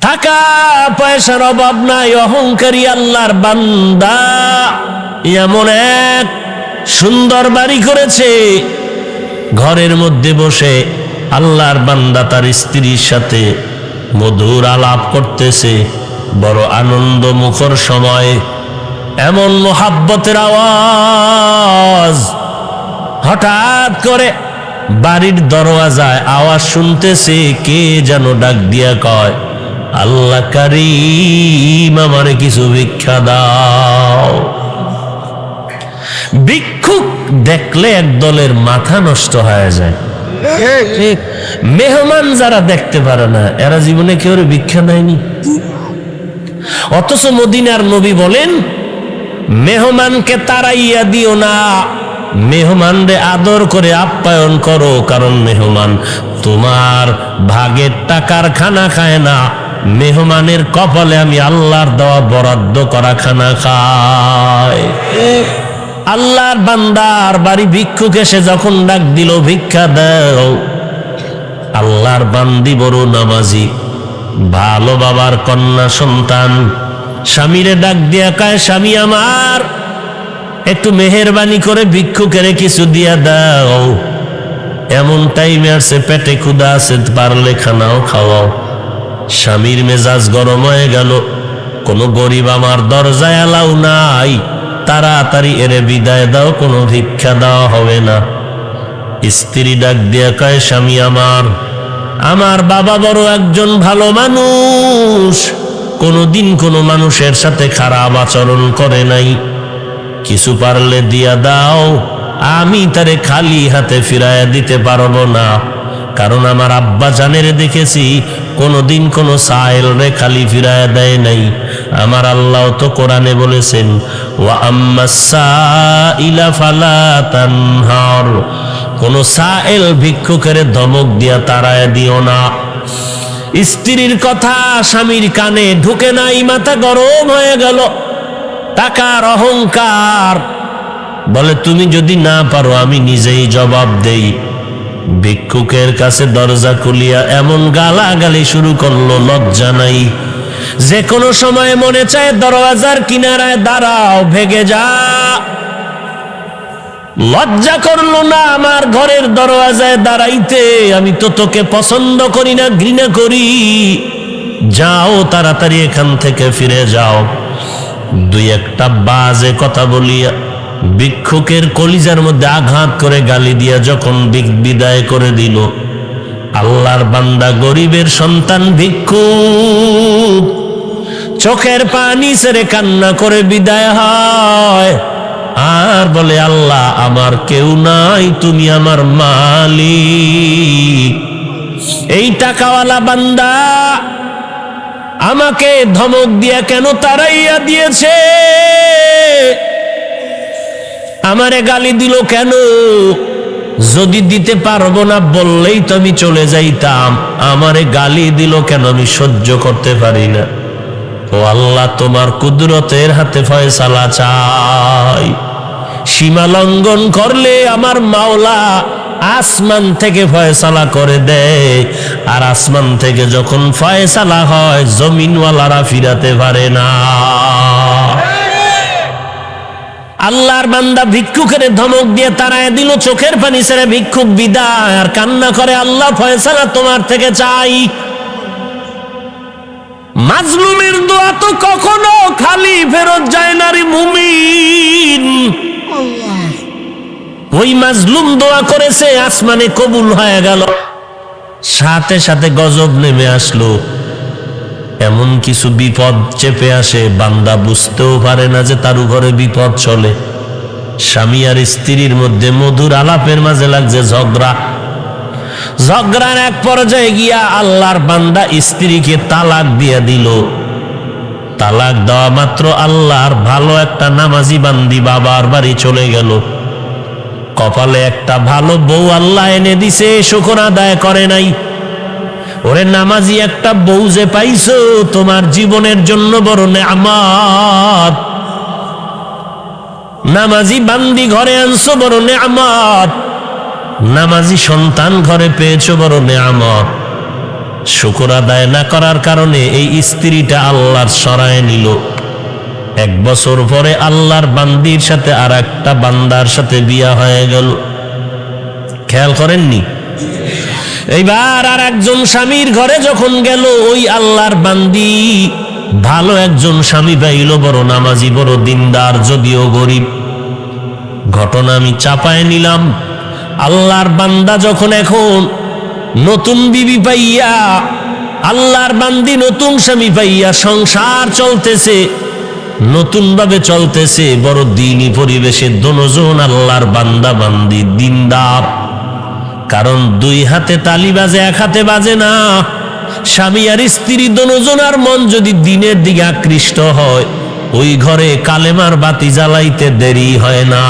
টাকা পয়সার অভাব নাই, অহংকারী আল্লাহর বান্দা এমন এক সুন্দর বাড়ি করেছে, ঘরের মধ্যে বসে আল্লাহর বান্দা তার স্ত্রীর সাথে মধুর আলাপ করতেছে, বড় আনন্দ মুখর সময়। এমন মোহাব্বতের আওয়াজ, হঠাৎ করে বাড়ির দরওয়াজায় আওয়াজ শুনতেছে, কে যেন ডাক দিয়া কয়, আল্লাহ কারীম আমারে কিছু ভিক্ষা দাও। ভিক্ষুক দেখলে এক দলের মাথা নষ্ট হয়ে যায়। মেহমান যারা দেখতে পারে না, এরা জীবনে কেউ ভিক্ষা দেয়নি। অথচ মদিনার নবী বলেন, মেহমানকে তাড়াইয়া দিও না, মেহমানরে আদর করে আপ্যায়ন করো, কারণ মেহমান তোমার ভাগের টাকার খানা খায় না, মেহমানের কপালে আমি আল্লাহর দেওয়া বরাদ্দ করা খানা খায়। আল্লাহর বান্দার বাড়ি ভিক্ষুক এসে যখন ডাক দিল, ভিক্ষা দাও, আল্লাহর বান্দি বড় নামাজি, ভালো বাবার কন্যা সন্তান, স্বামীরে ডাক দিয়া কয়, স্বামী আমার একটু মেহেরবানি করে ভিক্ষুকের কিছু দিয়া দাও, এমন টাইমে আছে, পেটে ক্ষুধা আছে, পারলে খানাও খাওয়াও। স্বামীর মেজাজ গরম হয়ে গেল, কোনো গরিব আমার দরজায় এলাও নাই, তাড়াতাড়ি এরে বিদায় দাও, কোনো ভিক্ষা দেওয়া হবে না। স্ত্রী ডাক দিয়া কয়, স্বামী আমার বাবা বড় একজন ভালো মানুষ, কোনোদিন কোনো মানুষের সাথে খারাপ আচরণ করে নাই, কিছু পারলে দিয়া দাও, আমি তারে খালি হাতে ফিরাইয়া দিতে পারবো না, কারণ আমার আব্বা জানের দেখেছি কোনোদিন কোনো সাইল রে খালি ফিরাইয়া দেয় নাই। আমার আল্লাহ তো কোরআনে বলেছেন, ওয়া আম্মাস সাইলা ফালা তানহার, কোন সাইল ভিক্ষুকের ধমক দিয়া তাড়ায় দিও না। স্ত্রীর কথা স্বামীর কানে ঢুকে নাই, মাথা গরম হয়ে গেল, টাকার অহংকার, বলে তুমি যদি না পারো আমি নিজেই জবাব দেই। ভিক্ষুকের কাছে দরজা খুলিয়া এমন গালাগালি শুরু করলো, লজ্জা নাই, যে কোনো সময় মনে চায় দরওয়াজার কিনারায় দাঁড়াও, ভেগে যা। লজ্জা করলো না আমার ঘরের দরওয়াজায় দাঁড়াইতে, আমি তো তোকে পছন্দ করি না, ঘৃণা করি, যাও তাড়াতাড়ি এখান থেকে ফিরে যাও। দুই একটা বাজে কথা বলিয়া ভিক্ষুকের কলিজার মধ্যে আঘাত করে গালি দিয়া যখন বিদায় করে দিল, আল্লাহর বান্দা গরিবের সন্তান ভিক্ষুক চোখের পানি ছেড়ে কান্না করে বিদায় হয়, আর বলে, আল্লাহ আমার কেউ নাই, তুমি আমার মালিক। এই টাকাওয়ালা বান্দা আমাকে ধমক দিয়া কেন তাড়াইয়া দিয়েছে, আমারে গালি দিল কেন? যদি দিতে পারবো না বললেই তো আমি চলে যাইতাম, আমারে গালি দিল কেন? আমি সহ্য করতে পারি না। ও আল্লাহ, তোমার কুদরতের হাতে ফয়সালা চাই। সীমা লঙ্ঘন করলে আমার মাওলা আসমান থেকে ফয়সালা করে দেয়, আর আসমান থেকে যখন ফয়সালা হয় জমিনওয়ালারা ফিরাতে পারে না। আল্লাহর বান্দা ভিক্ষুকের ধমক দিয়ে তাড়ায় দিল, চোখের পানি ছেড়ে ভিক্ষুক বিদায়, আর কান্না করে, আল্লাহ ফয়সালা তোমার থেকে চাই। মাজলুমের দোয়া তো কখনো খালি ফেরত যায় না রে মুমিন। ওই মাজলুম দোয়া করেছে, আসমানে কবুল হয়ে গেল, সাথে সাথে গজব নেমে আসলো। এমন কিছু বিপদ চেপে আসে, বান্দা বুঝতেও পারে না যে তার উপরে বিপদ চলে। স্বামী আর স্ত্রীর মধ্যে মধুর আলাপের মাঝে লাগছে ঝগড়া। ঝগড়ার এক পর্যায়ে গিয়া আল্লাহর বান্দা স্ত্রীকে তালাক দিয়ে দিল। তালাক দেওয়া মাত্র আল্লাহর ভালো একটা নামাজি বান্দি বাবার বাড়ি চলে গেল। কপালে একটা ভালো বউ আল্লাহ এনে দিছে, শুকর আদায় করে নাই। ওরে নামাজি একটা বউ যে পাইছো, তোমার জীবনের জন্য বড় নেয়ামত। নামাজি বান্দি ঘরে আনছো, বড় নেয়ামত। নামাজি সন্তান ঘরে পেয়েছো, বড় নেয়ামত। শুকর আদায় না করার কারণে এই স্ত্রীটা আল্লাহর সরায় নিল। 1 বছর পরে আল্লাহর বান্দির সাথে আর একটা বান্দার সাথে বিয়া হয়ে গেল। খেয়াল করেননি? এইবার আর একজন স্বামীর ঘরে যখন গেল, ওই আল্লাহর বান্দি ভালো একজন স্বামী পাইল, বড় নামাজি, বড় দিনদার, যদিও গরিব। ঘটনা আমি চাপায় নিলাম। আল্লাহর বান্দা যখন এখন নতুন বিবি পাইয়া, আল্লাহর বান্দি নতুন স্বামী পাইয়া সংসার চলতেছে, নতুন ভাবে চলতেছে, বড় দিনী পরিবেশে। দুজন আল্লাহর বান্দা বান্দি দিনদার, কারণ 2 হাতে তালি বাজে, 1 হাতে বাজে না। স্বামী আর স্ত্রী দুজনার মন যদি দিনের দিকে আকৃষ্ট হয়, ওই ঘরে কালেমার বাতি জ্বালাইতে দেরি হয় না।